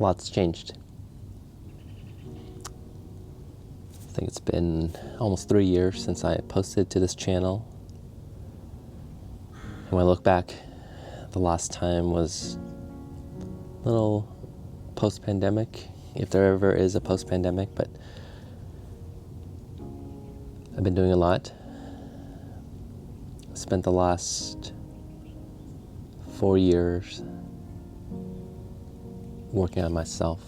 lots changed. I think it's been almost 3 years since I posted to this channel. And when I look back, the last time was a little post-pandemic, if there ever is a post-pandemic, but I've been doing a lot. I spent the last 4 years working on myself.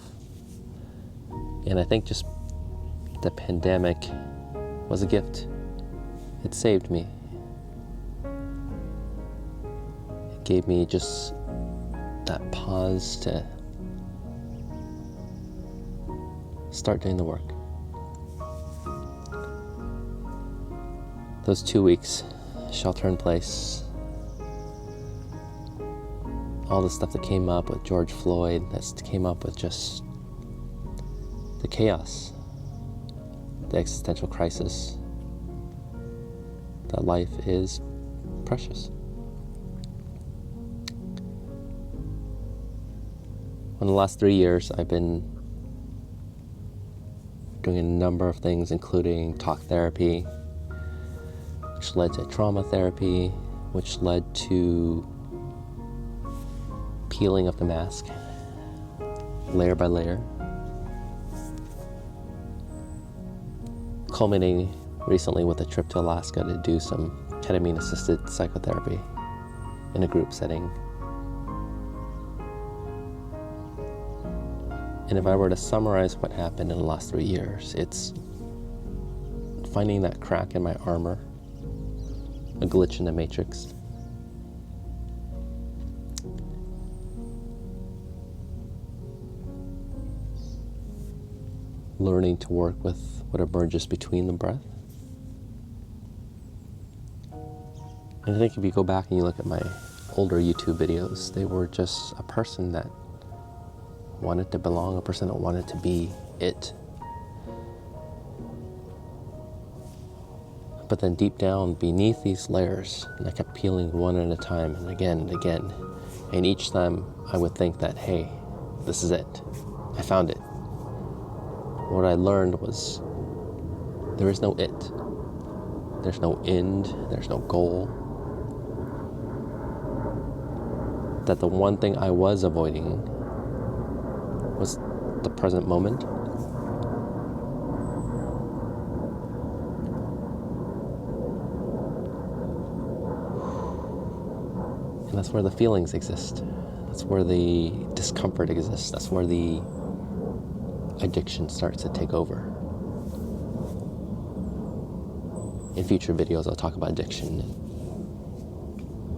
And I think just the pandemic was a gift. It saved me. It gave me just that pause to start doing the work. Those 2 weeks, shelter in place, all the stuff that came up with George Floyd, that came up with just the chaos, the existential crisis, that life is precious. In the last 3 years, I've been doing a number of things, including talk therapy, which led to trauma therapy, which led to peeling of the mask, layer by layer, culminating recently with a trip to Alaska to do some ketamine-assisted psychotherapy in a group setting. And if I were to summarize what happened in the last 3 years, it's finding that crack in my armor, a glitch in the matrix. Learning to work with what emerges between the breath. And I think if you go back and you look at my older YouTube videos, they were just a person that wanted to belong, a person that wanted to be it. But then deep down beneath these layers, and I kept peeling one at a time and again and again. And each time I would think that, hey, this is it. I found it. What I learned was there is no it. There's no end. There's no goal. That the one thing I was avoiding was the present moment. And that's where the feelings exist. That's where the discomfort exists. That's where the addiction starts to take over. In future videos, I'll talk about addiction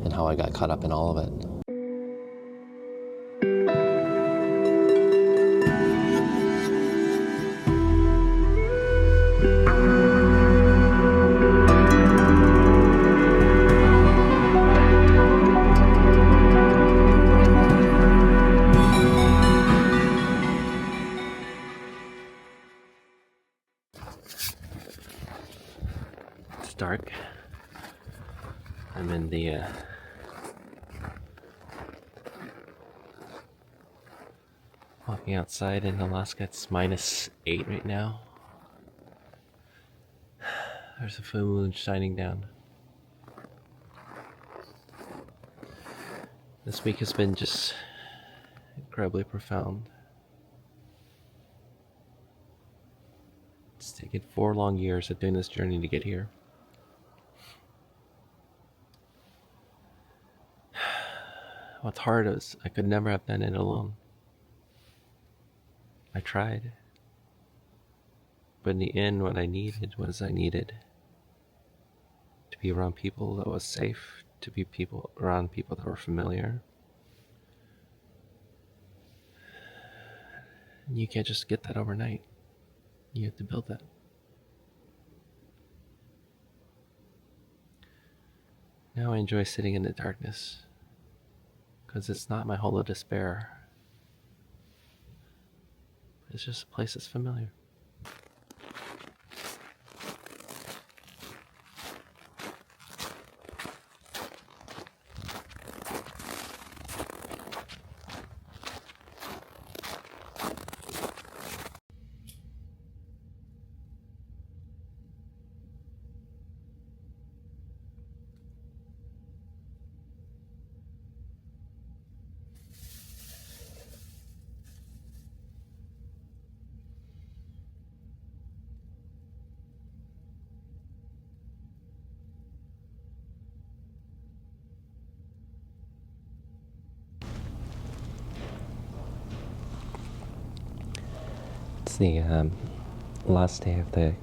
and how I got caught up in all of it. It's dark. I'm in the walking outside in Alaska. It's -8 right now. There's a full moon shining down. This week has been just incredibly profound. It's taken 4 long years of doing this journey to get here. What's hard is I could never have done it alone. I tried. But in the end, what I needed was to be around people that was safe, to be around people that were familiar. And you can't just get that overnight. You have to build that. Now I enjoy sitting in the darkness, because it's not my hole of despair. It's just a place that's familiar. It's the last day of the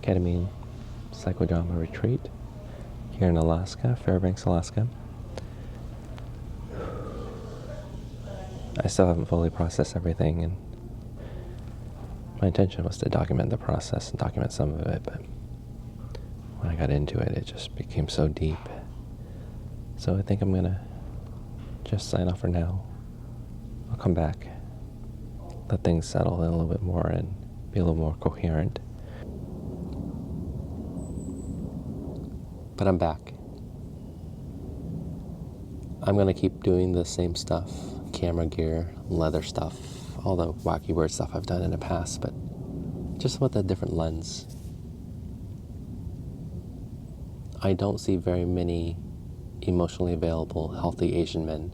ketamine psychodrama retreat here in Alaska, Fairbanks, Alaska. I still haven't fully processed everything, and my intention was to document the process and document some of it, but when I got into it, it just became so deep. So I think I'm gonna just sign off for now. I'll come back, let things settle in a little bit more and be a little more coherent. But I'm back. I'm gonna keep doing the same stuff, camera gear, leather stuff, all the wacky weird stuff I've done in the past, but just with a different lens. I don't see very many emotionally available, healthy Asian men.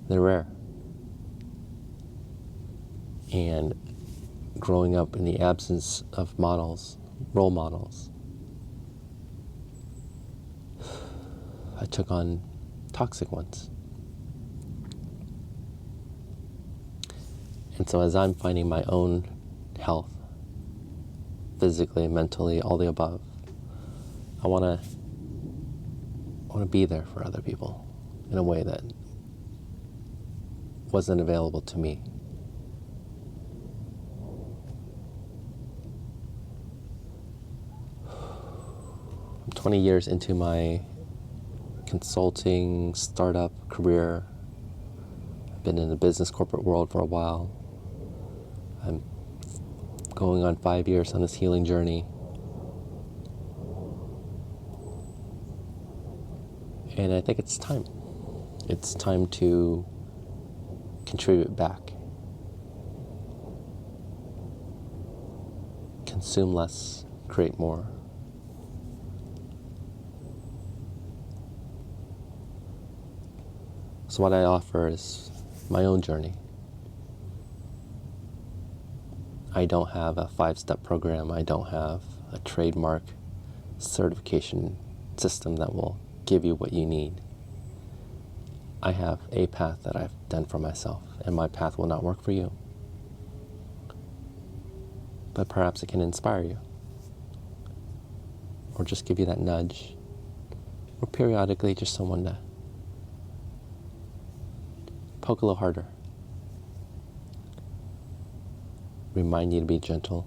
They're rare. And growing up in the absence of models, role models, I took on toxic ones. And so as I'm finding my own health, physically, mentally, all the above, I want to be there for other people in a way that wasn't available to me. I'm 20 years into my consulting startup career. I've been in the business corporate world for a while. I'm going on 5 years on this healing journey. And I think it's time. It's time to contribute back. Consume less, create more. So what I offer is my own journey. I don't have a 5-step program. I don't have a trademark certification system that will give you what you need. I have a path that I've done for myself, and my path will not work for you. But perhaps it can inspire you, or just give you that nudge, or periodically just someone to poke a little harder. Remind you to be gentle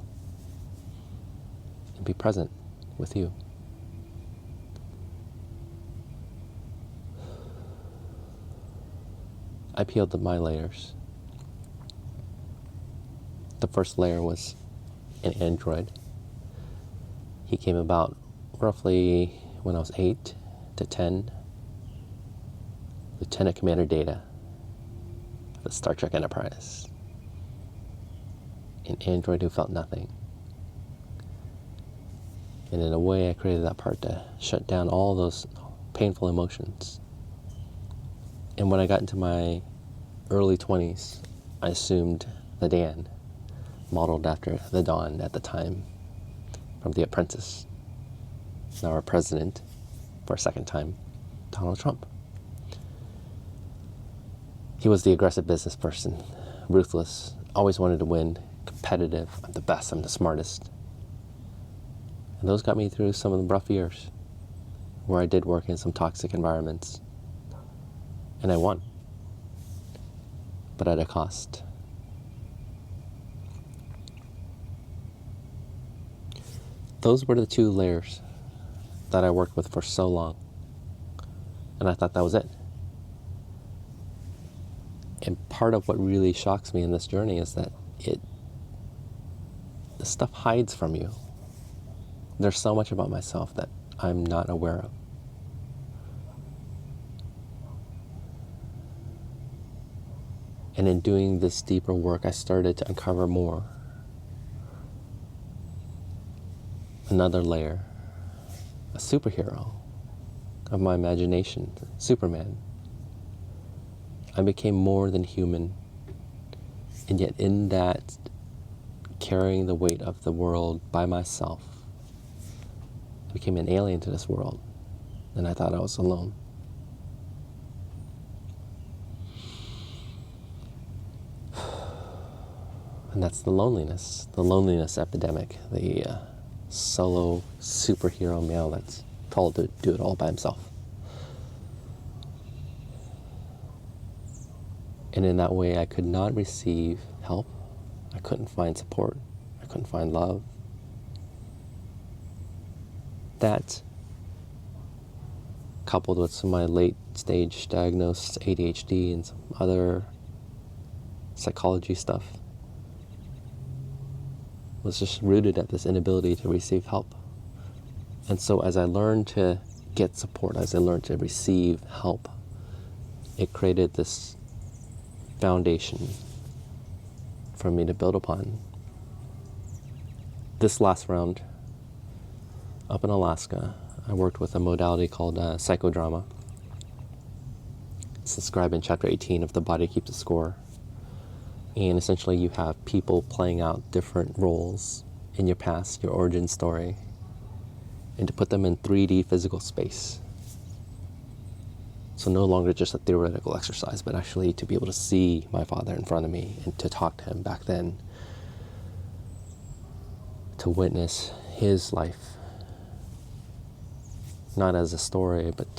and be present with you. I peeled my layers. The first layer was an android. He came about roughly when I was 8 to 10. Lieutenant Commander Data of the Star Trek Enterprise. An android who felt nothing. And in a way, I created that part to shut down all those painful emotions. And when I got into my early 20s, I assumed the Dan, modeled after the Don at the time from The Apprentice. Now our president, for a second time, Donald Trump. He was the aggressive business person, ruthless, always wanted to win, competitive, I'm the best, I'm the smartest. And those got me through some of the rough years where I did work in some toxic environments. And I won, but at a cost. Those were the 2 layers that I worked with for so long. And I thought that was it. And part of what really shocks me in this journey is that the stuff hides from you. There's so much about myself that I'm not aware of. And in doing this deeper work, I started to uncover more. Another layer, a superhero of my imagination, Superman. I became more than human, and yet in that, carrying the weight of the world by myself, I became an alien to this world, and I thought I was alone. And that's the loneliness epidemic, the solo superhero male that's told to do it all by himself. And in that way, I could not receive help. I couldn't find support. I couldn't find love. That, coupled with some of my late stage diagnosed ADHD and some other psychology stuff, was just rooted at this inability to receive help. And so as I learned to get support, as I learned to receive help, it created this foundation for me to build upon. This last round, up in Alaska, I worked with a modality called psychodrama. It's described in chapter 18 of The Body Keeps a Score. And essentially you have people playing out different roles in your past, your origin story, and to put them in 3D physical space. So no longer just a theoretical exercise, but actually to be able to see my father in front of me and to talk to him back then, to witness his life, not as a story, but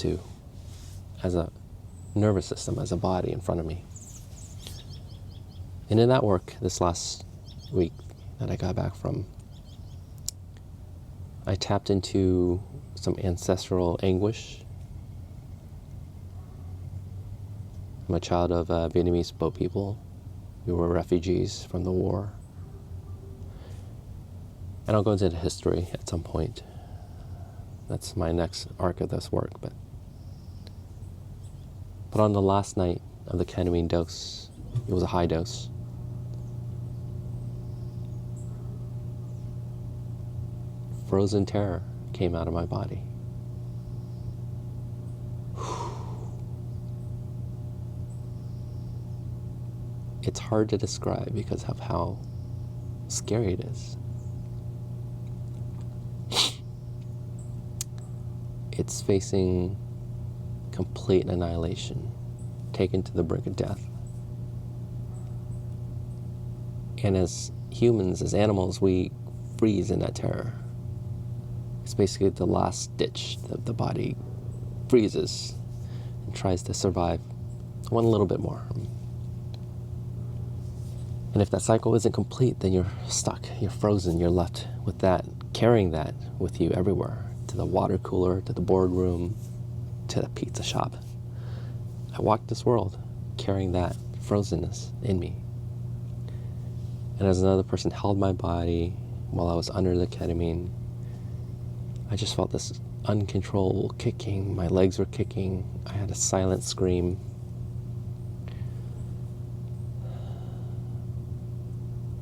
as a nervous system, as a body in front of me. And in that work, this last week that I got back from, I tapped into some ancestral anguish. I'm a child of Vietnamese boat people who were refugees from the war. And I'll go into the history at some point. That's my next arc of this work. But on the last night of the ketamine dose, it was a high dose. Frozen terror came out of my body. It's hard to describe because of how scary it is. It's facing complete annihilation, taken to the brink of death. And as humans, as animals, we freeze in that terror. It's basically the last ditch that the body freezes and tries to survive one little bit more. And if that cycle isn't complete, then you're stuck, you're frozen, you're left with that, carrying that with you everywhere, to the water cooler, to the boardroom, to the pizza shop. I walked this world carrying that frozenness in me. And as another person held my body while I was under the ketamine, I just felt this uncontrollable kicking. My legs were kicking. I had a silent scream.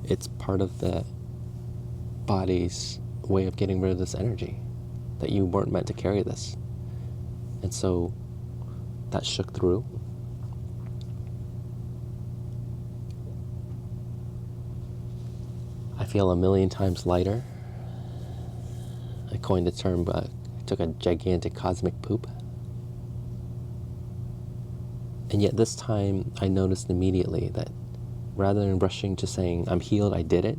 It's part of the body's way of getting rid of this energy, that you weren't meant to carry this. And so that shook through. I feel 1,000,000 times lighter. I coined the term, I took a gigantic cosmic poop. And yet this time I noticed immediately that rather than rushing to saying, I'm healed, I did it,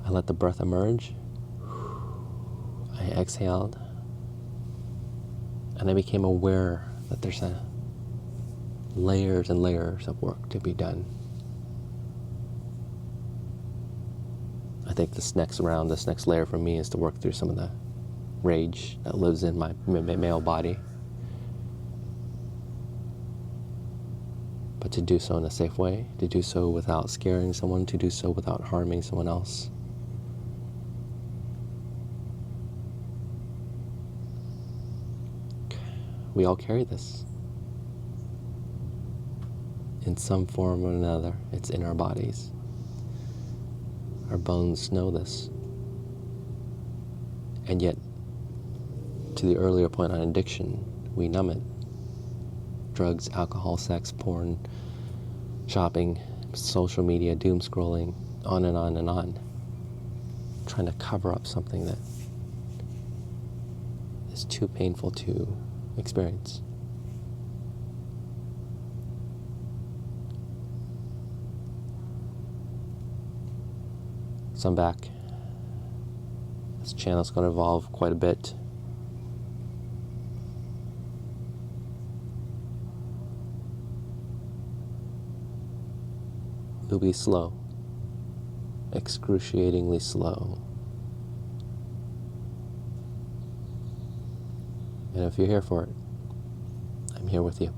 I let the breath emerge. I exhaled. And I became aware that there's layers and layers of work to be done. I think this next round, this next layer for me is to work through some of the rage that lives in my male body. But to do so in a safe way, to do so without scaring someone, to do so without harming someone else. We all carry this. In some form or another, it's in our bodies. Our bones know this. And yet, to the earlier point on addiction, we numb it. Drugs, alcohol, sex, porn, shopping, social media, doom scrolling, on and on and on. Trying to cover up something that is too painful to experience. So I'm back. This channel's going to evolve quite a bit. It'll be slow, excruciatingly slow. And if you're here for it, I'm here with you.